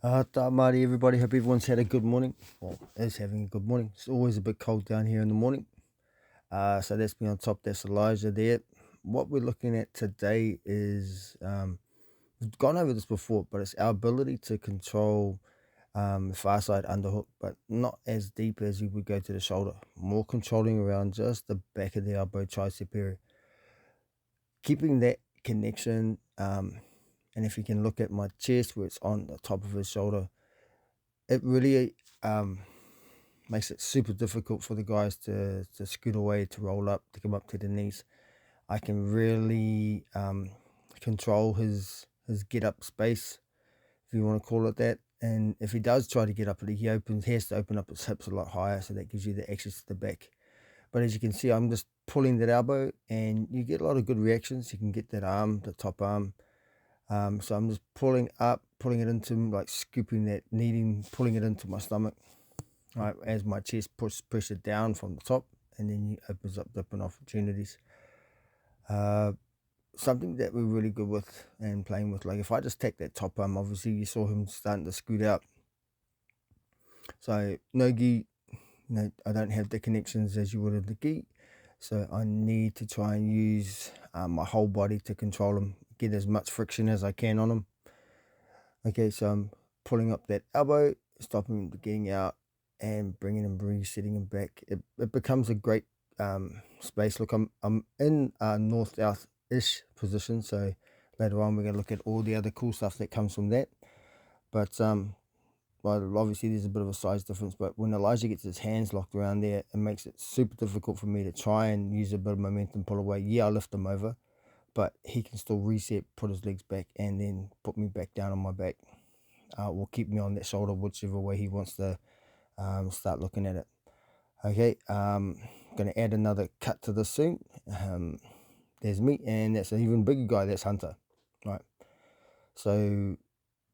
Marty, everybody. Hope everyone's had a good morning. Well, is having a good morning. It's always a bit cold down here in the morning. So that's me on top. That's Elijah there. What we're looking at today is we've gone over this before, but it's our ability to control the far side underhook, but not as deep as you would go to the shoulder. More controlling around just the back of the elbow, tricep area. Keeping that connection. And if you can look at my chest where it's on the top of his shoulder, it really makes it super difficult for the guys to scoot away, to roll up, to come up to the knees. I can really control his get up space, if you want to call it that. And if he does try to get up, he has to open up his hips a lot higher, so that gives you the access to the back. But as you can see, I'm just pulling that elbow, and you get a lot of good reactions. You can get that arm, the top arm. So I'm just pulling up, pulling it into, like scooping that, pulling it into my stomach, right, as my chest push pressure down from the top, and then it opens up different opportunities. Something that we're really good with and playing with, like if I just take that top arm, obviously you saw him starting to scoot out. So no gi, I don't have the connections as you would in the gi. So I need to try and use my whole body to control him, get as much friction as I can on him. Okay, so I'm pulling up that elbow, stopping him getting out, and bringing him, resetting him back. It becomes a great space. Look, I'm in a north-south-ish position, so later on we're going to look at all the other cool stuff that comes from that. But well, obviously there's a bit of a size difference, but when Elijah gets his hands locked around there, it makes it super difficult for me to try and use a bit of momentum, pull away. Yeah, I lift him over, but he can still reset, put his legs back, and then put me back down on my back. Will keep me on that shoulder, whichever way he wants to start looking at it. Okay, going to add another cut to this soon. There's me, and that's an even bigger guy. That's Hunter, right? So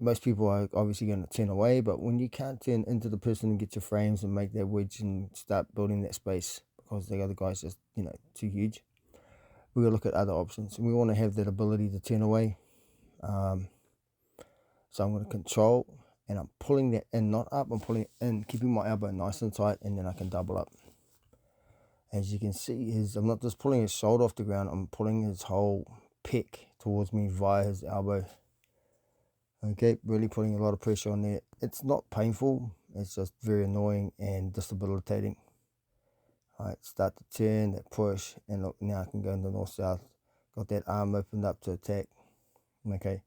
most people are obviously going to turn away, but when you can't turn into the person and get your frames and make that wedge and start building that space because the other guy's just too huge, we're going to look at other options, and we want to have that ability to turn away. So I'm going to control, and I'm pulling that in, not up, I'm pulling it in, keeping my elbow nice and tight, and then I can double up. As you can see, I'm not just pulling his shoulder off the ground, I'm pulling his whole pec towards me via his elbow. Okay, really putting a lot of pressure on there. It's not painful, it's just very annoying and debilitating. Alright, start to turn, that push, and look, now I can go into north-south. Got that arm opened up to attack. Okay,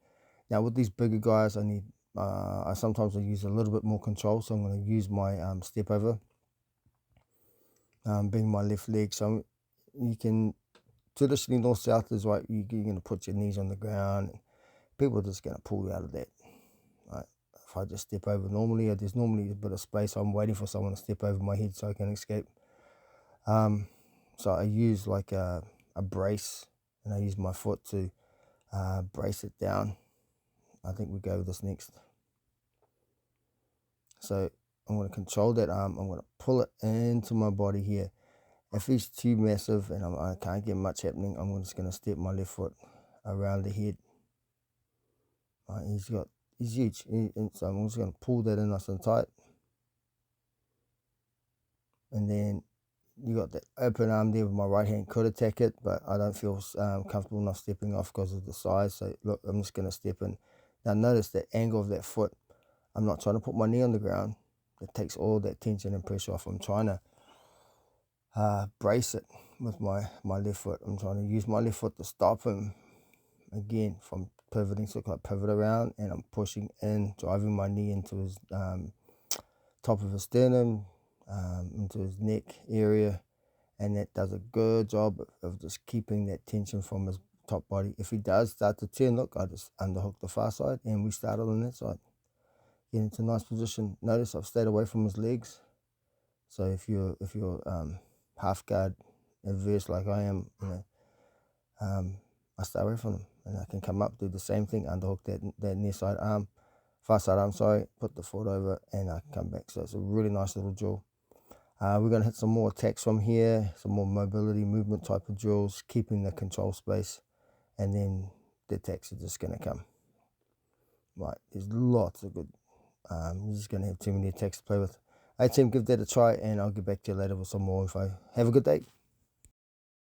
now with these bigger guys, I sometimes use a little bit more control, so I'm going to use my step over, being my left leg. So you can, traditionally north-south is right, you're going to put your knees on the ground. People are just going to pull you out of that. Right? If I just step over normally, there's normally a bit of space. I'm waiting for someone to step over my head so I can escape. So I use like a brace, and I use my foot to brace it down. I think we go with this next. So I'm going to control that arm. I'm going to pull it into my body here. If he's too massive and I can't get much happening, I'm just going to step my left foot around the head. Right, he's huge. So I'm just going to pull that in nice and tight. And then you got that open arm there with my right hand. Could attack it, but I don't feel comfortable enough stepping off because of the size. So look, I'm just going to step in. Now notice the angle of that foot. I'm not trying to put my knee on the ground. It takes all that tension and pressure off. I'm trying to brace it with my left foot. I'm trying to use my left foot to stop him again from pivoting. So I pivot around, and I'm pushing in, driving my knee into his top of his sternum, into his neck area, and that does a good job of just keeping that tension from his top body. If he does start to turn, look, I just underhook the far side, and we started on that side. Get into a nice position. Notice I've stayed away from his legs. So if you're half guard adverse like I am, I stay away from them, and I can come up, do the same thing, underhook that near side arm, far side arm, sorry, put the foot over, and I can come back. So it's a really nice little drill. We're going to hit some more attacks from here, some more mobility, movement type of drills, keeping the control space, and then the attacks are just going to come. Right, there's lots of good You're just going to have too many attacks to play with. Hey team, give that a try, and I'll get back to you later with some more info. Have a good day.